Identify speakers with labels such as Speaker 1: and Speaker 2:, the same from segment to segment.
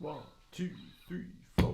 Speaker 1: 1, 2, 3, 4.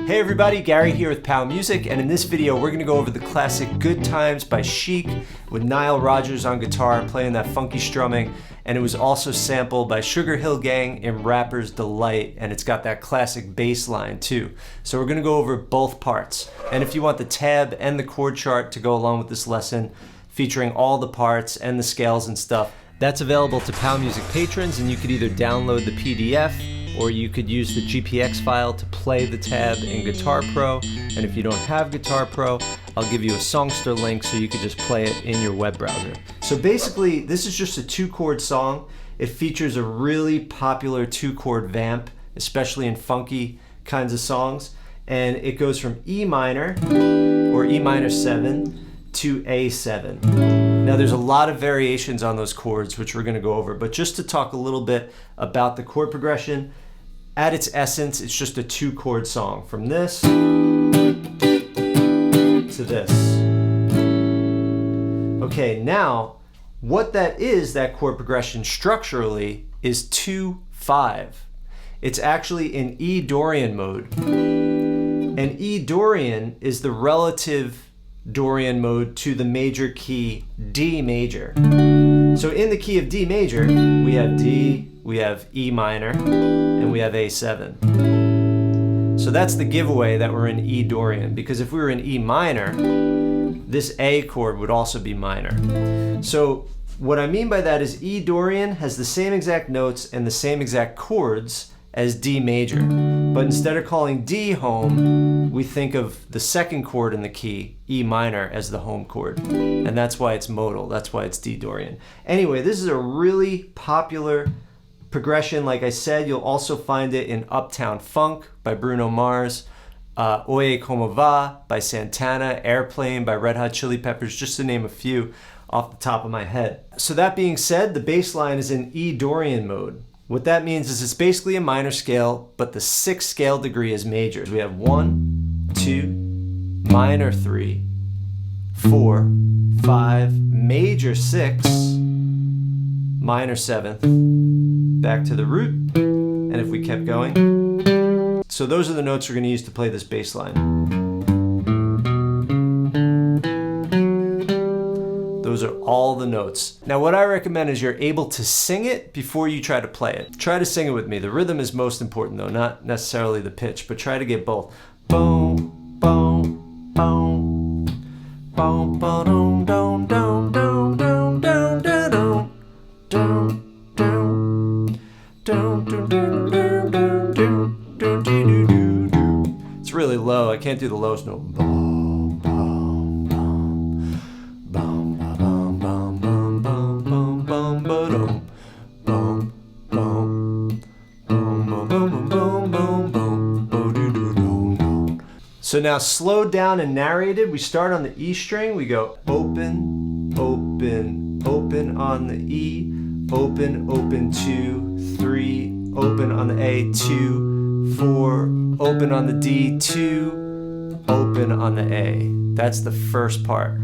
Speaker 2: Hey everybody, Gary here with Pal Music, and in this video we're going to go over the classic Good Times by Chic with Nile Rodgers on guitar playing that funky strumming, and it was also sampled by Sugar Hill Gang in Rapper's Delight, and it's got that classic bass line too. So we're going to go over both parts, and if you want the tab and the chord chart to go along with this lesson featuring all the parts and the scales and stuff, that's available to Pal Music patrons, and you could either download the PDF or you could use the GPX file to play the tab in Guitar Pro. And if you don't have Guitar Pro, I'll give you a Songster link so you could just play it in your web browser. So basically, this is just a 2-chord song. It features a really popular 2-chord vamp, especially in funky kinds of songs. And it goes from E minor, or E minor 7, to A7. Now there's a lot of variations on those chords, which we're going to go over, but just to talk a little bit about the chord progression, at its essence, it's just a 2-chord song, from this to this. Okay, now what that is, that chord progression structurally, is 2-5. It's actually in E Dorian mode, and E Dorian is the relative Dorian mode to the major key D major. So in the key of D major, we have D, we have E minor, and we have A7. So that's the giveaway that we're in E Dorian, because if we were in E minor, this A chord would also be minor. So what I mean by that is E Dorian has the same exact notes and the same exact chords as D major, but instead of calling D home, we think of the second chord in the key, E minor, as the home chord, and that's why it's modal, that's why it's D Dorian. Anyway, this is a really popular progression. Like I said, you'll also find it in Uptown Funk by Bruno Mars, Oye Como Va by Santana, Airplane by Red Hot Chili Peppers, just to name a few off the top of my head. So that being said, the bass line is in E Dorian mode. What that means is it's basically a minor scale, but the 6th scale degree is major. We have 1, 2, minor 3, 4, 5, major 6, minor 7th, back to the root, and if we kept going. So those are the notes we're going to use to play this bass line. Those are all the notes. Now what I recommend is you're able to sing it before you try to play it. Try to sing it with me. The rhythm is most important though, not necessarily the pitch, but try to get both. Boom, boom, boom, boom, boom, down, down, down, down, down, down, down, down, down, down. It's really low. I can't do the lowest note. So now slowed down and narrated, we start on the E string, we go open, open, open on the E, open, open 2, 3, open on the A, 2, 4, open on the D, 2, open on the A. That's the first part.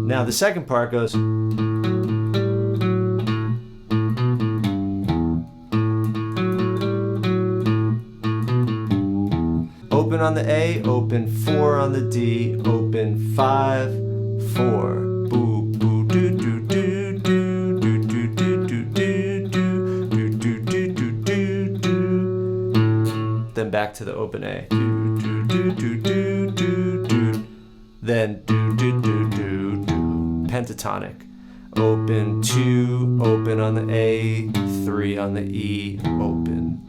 Speaker 2: Now the second part goes open on the A, open 4 on the D, open 5, 4. Boo, boo, do, do, do, do, do, do, do, do, do, do, do, do, do, do, do. Then back to the open A. Do, do, do, do, do, do. Then do, do, do, do, do. Pentatonic. Open 2, open on the A, 3 on the E, open.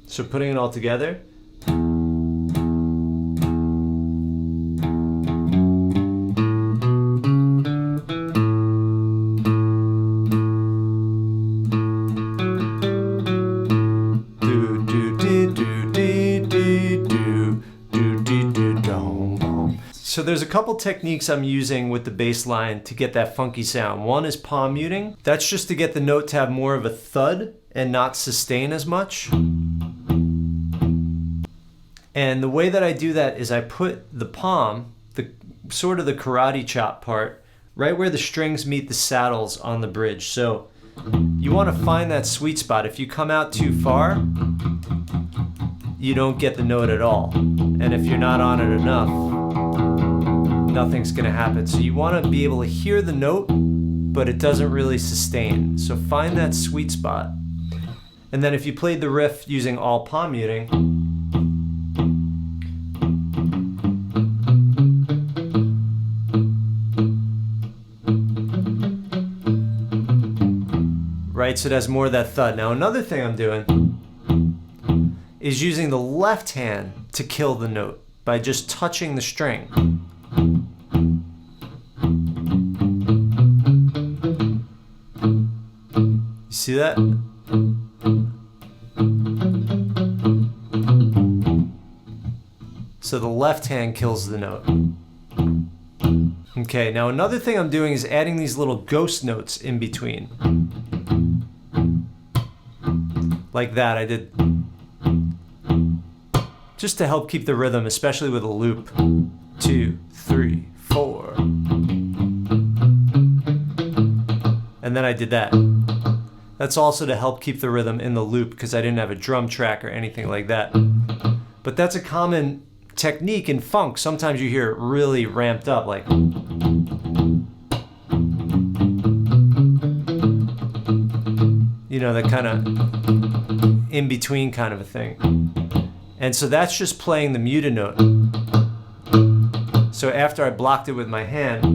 Speaker 2: So putting it all together. So there's a couple techniques I'm using with the bass line to get that funky sound. One is palm muting. That's just to get the note to have more of a thud and not sustain as much. And the way that I do that is I put the palm, the sort of the karate chop part, right where the strings meet the saddles on the bridge. So you want to find that sweet spot. If you come out too far, you don't get the note at all. And if you're not on it enough, nothing's gonna happen. So you want to be able to hear the note, but it doesn't really sustain. So find that sweet spot. And then if you played the riff using all palm muting, right, so it has more of that thud. Now another thing I'm doing is using the left hand to kill the note by just touching the string. See that? So the left hand kills the note. Okay, now another thing I'm doing is adding these little ghost notes in between. Like that, I did. Just to help keep the rhythm, especially with a loop. 2, 3, 4. And then I did that. That's also to help keep the rhythm in the loop because I didn't have a drum track or anything like that. But that's a common technique in funk. Sometimes you hear it really ramped up, like. You know, that kind of in between kind of a thing. And so that's just playing the muted note. So after I blocked it with my hand,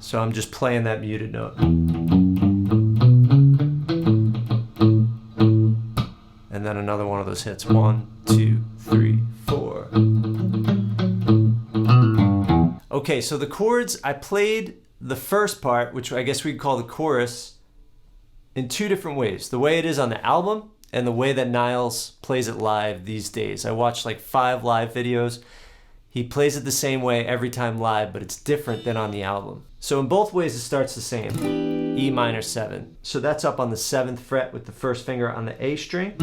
Speaker 2: so I'm just playing that muted note. And then another one of those hits. 1, 2, 3, 4. Okay, so the chords, I played the first part, which I guess we'd call the chorus, in 2 different ways. The way it is on the album and the way that Niles plays it live these days. I watched like 5 live videos. He plays it the same way every time live, but it's different than on the album. So in both ways, it starts the same. E minor 7. So that's up on the 7th fret with the first finger on the A string.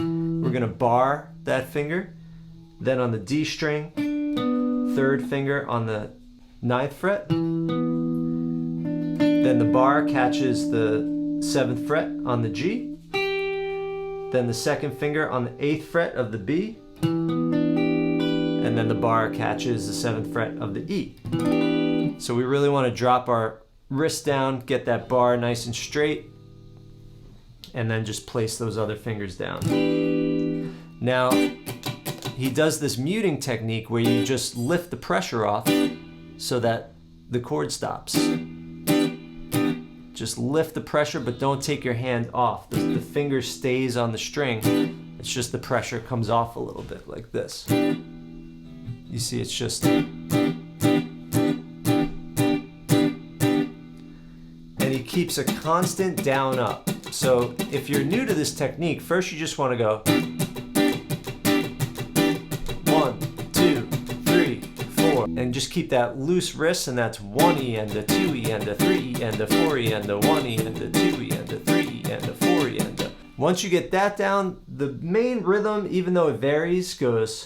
Speaker 2: We're gonna bar that finger. Then on the D string, 3rd finger on the 9th fret. Then the bar catches the 7th fret on the G. Then the 2nd finger on the 8th fret of the B. And then the bar catches the 7th fret of the E. So we really want to drop our wrist down, get that bar nice and straight, and then just place those other fingers down. Now, he does this muting technique where you just lift the pressure off so that the chord stops. Just lift the pressure, but don't take your hand off. The finger stays on the string. It's just the pressure comes off a little bit like this. You see, it's just... And he keeps a constant down up. So if you're new to this technique, first you just want to go 1, 2, 3, 4, and just keep that loose wrist, and that's 1 E and a 2 E and a 3 E and a 4 E and a 1 E and a 2 E and a 3 E and a 4 E and a... Once you get that down, the main rhythm, even though it varies, goes...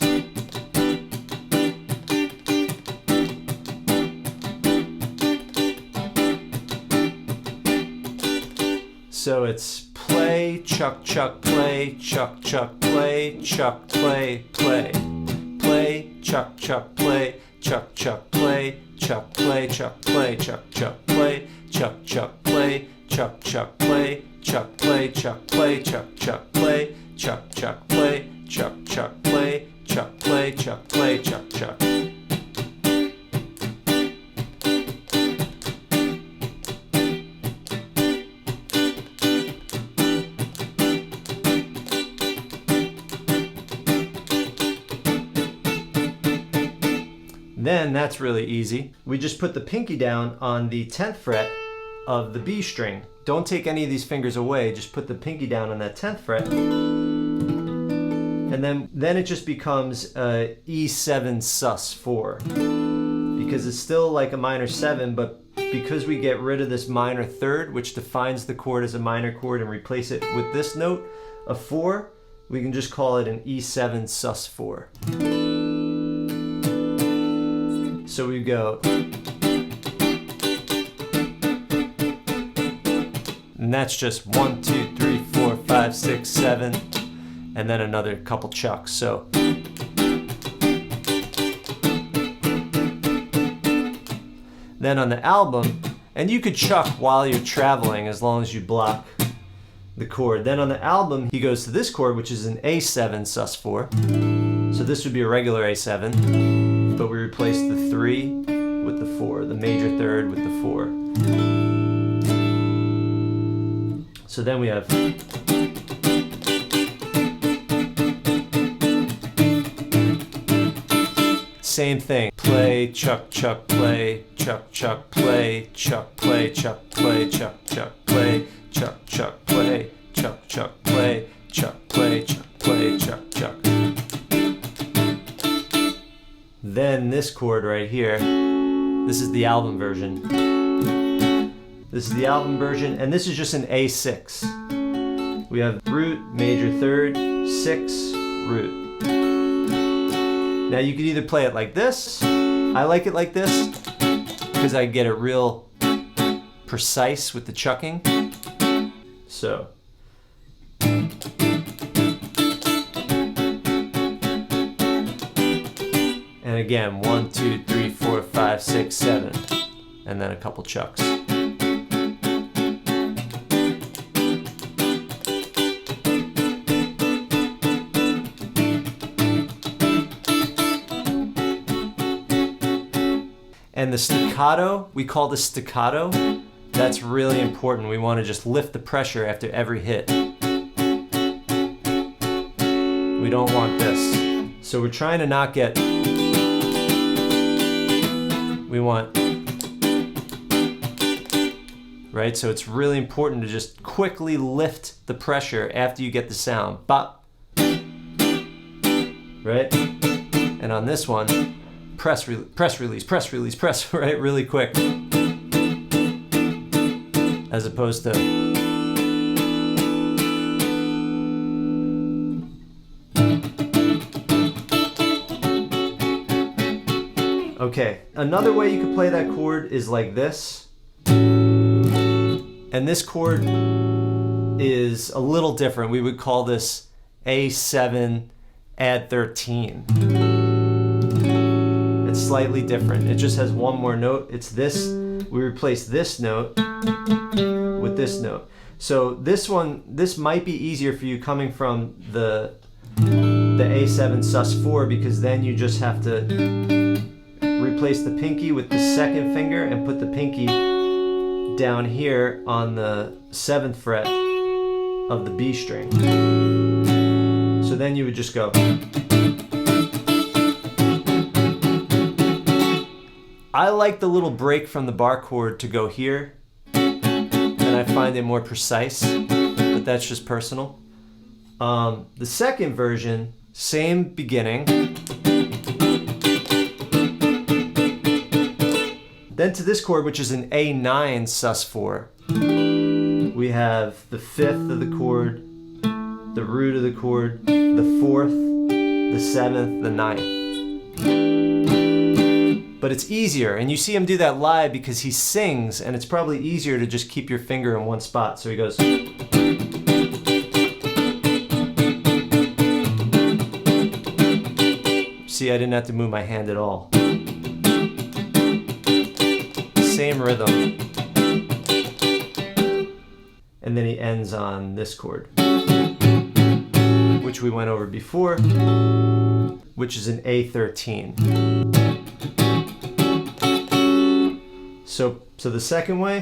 Speaker 2: So it's play, chuck, chuck, play, chuck, chuck, play, chuck, play, play. Play, chuck, chuck, play, chuck, chuck, play, chuck, play, chuck, play, chuck, chuck, play, chuck, chuck, play, chuck, chuck, play, chuck, play, chuck, play, chuck, chuck, play, chuck, chuck, play, chuck, chuck, play, chuck, play, chuck, play, chuck, chuck. Then that's really easy. We just put the pinky down on the 10th fret of the B string. Don't take any of these fingers away, just put the pinky down on that 10th fret. And then it just becomes E7 sus4. Because it's still like a minor 7, but because we get rid of this minor third, which defines the chord as a minor chord, and replace it with this note, a 4, we can just call it an E7 sus4. So we go, and that's just 1, 2, 3, 4, 5, 6, 7, and then another couple chucks. So then on the album, and you could chuck while you're traveling as long as you block the chord. Then on the album, he goes to this chord, which is an A7 sus4. So this would be a regular A7. But we replace the 3 with the 4, the major third with the 4. So then we have same thing. Play, chuck, chuck, play, chuck, chuck, play, chuck, play, chuck, play, chuck, chuck, play, chuck, chuck, play, chuck, chuck, play, chuck, play, chuck, play, chuck, chuck. Then this chord right here, this is the album version. This is the album version, and this is just an A6. We have root, major third, 6, root. Now you could either play it like this. I like it like this because I get it real precise with the chucking. So. And again, 1, 2, 3, 4, 5, 6, 7, and then a couple chucks. And the staccato, we call this staccato. That's really important. We want to just lift the pressure after every hit. We don't want this. So we're trying to not get... We want, right? So it's really important to just quickly lift the pressure after you get the sound. Bop. Right? And on this one, press, release, right? Really quick. As opposed to... Okay, another way you could play that chord is like this. And this chord is a little different. We would call this A7 add 13. It's slightly different. It just has one more note. It's this. We replace this note with this note. So this one, this might be easier for you coming from the A7 sus4, because then you just have to replace the pinky with the second finger and put the pinky down here on the 7th fret of the B string. So then you would just go. I like the little break from the bar chord to go here, and I find it more precise, but that's just personal. The second version, same beginning. Then to this chord, which is an A9 sus4, we have the 5th of the chord, the root of the chord, the 4th, the 7th, the 9th. but it's easier. And you see him do that live because he sings, and it's probably easier to just keep your finger in one spot. So he goes. See, I didn't have to move my hand at all. Same rhythm. And then he ends on this chord, which we went over before, which is an A13. So the second way.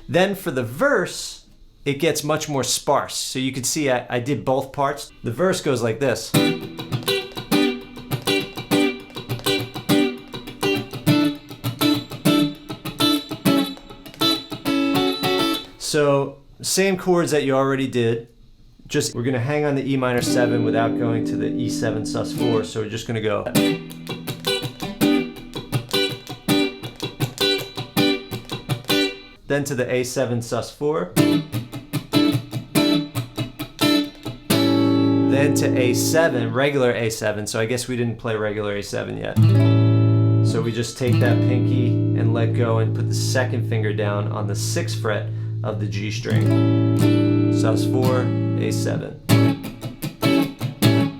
Speaker 2: Then for the verse, it gets much more sparse. So you can see I did both parts. The verse goes like this. So same chords that you already did. Just we're gonna hang on the E minor 7 without going to the E7 sus4. So we're just gonna go. Then to the A7 sus4, then to A7, regular A7, so I guess we didn't play regular A7 yet. So we just take that pinky and let go and put the second finger down on the 6th fret of the G string. Sus4, A7.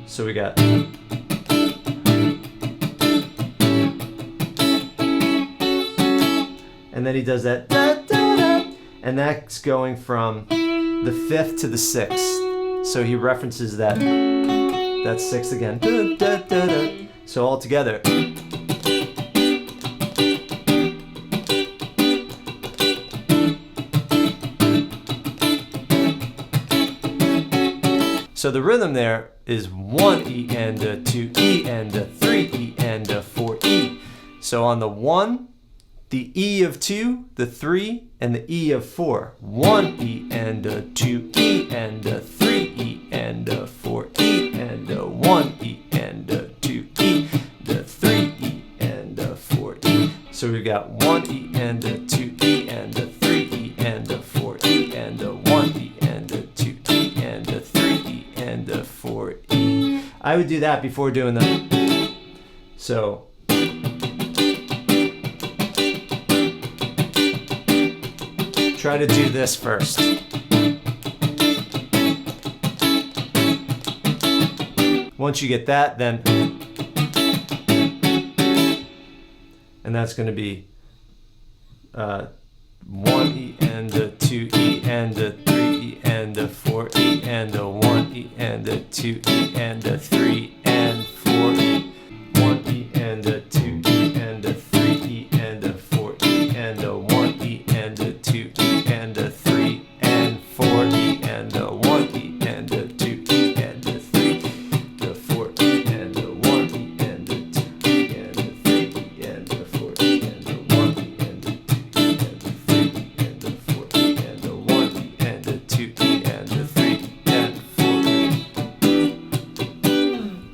Speaker 2: So we got. And then he does that. And that's going from the 5th to the 6th. So he references that 6th again. So all together. So the rhythm there is 1 E and a 2 E and a 3 E and a 4 E. So on the 1, the E of 2, the 3, and the E of 4. 1 E and a 2 E and a 3 E and a 4 E and a 1 E and a 2 E, the 3 E and a 4 E. So we've got 1 E and a 2 E and a 3 E and a 4 E and a 1 E and a 2 E and a 3 E and a 4 E. I would do that before doing the. So. Try to do this first. Once you get that, then, and that's going to be 1 E and a 2 E and a 3 E and a 4 E and a 1 E and a 2 E and a 3 and 4 E. 1 E and a 2 E and a 3 E and a 4 E and a 1 E and a 2 E and a 3 and 4 E and a 1 E and a 2 E and a 3, the 4 E and a 1 E and a 2 E and a 3 E and a 4 E and a 1 E and a 2 E and a 3 E and a 4 E and a 1 E and a 2 E and a 3 and 4 E.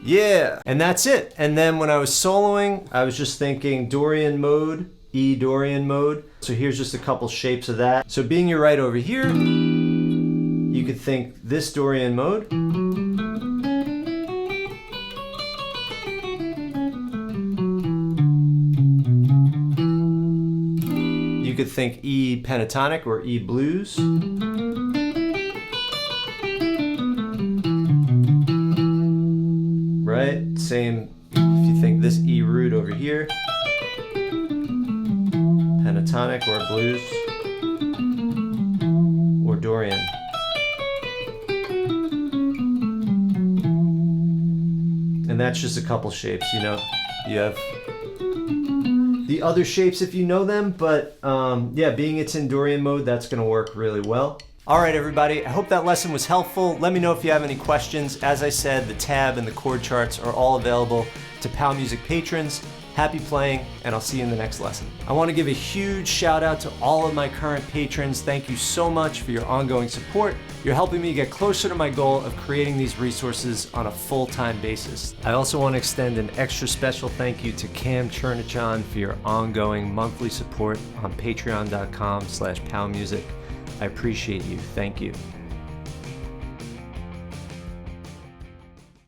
Speaker 2: Yeah, and that's it. And then when I was soloing, I was just thinking Dorian mode, E Dorian mode. So here's just a couple shapes of that. So being you're right over here, you could think this Dorian mode. You could think E pentatonic or E blues. Right? Same if you think this E root over here. Pentatonic or blues or Dorian. And that's just a couple shapes, you know. You have the other shapes if you know them, but yeah, being it's in Dorian mode, that's gonna work really well. All right, everybody, I hope that lesson was helpful. Let me know if you have any questions. As I said, the tab and the chord charts are all available to PAL Music patrons. Happy playing, and I'll see you in the next lesson. I want to give a huge shout out to all of my current patrons. Thank you so much for your ongoing support. You're helping me get closer to my goal of creating these resources on a full-time basis. I also want to extend an extra special thank you to Cam Chernichon for your ongoing monthly support on patreon.com/powmusic. I appreciate you. Thank you.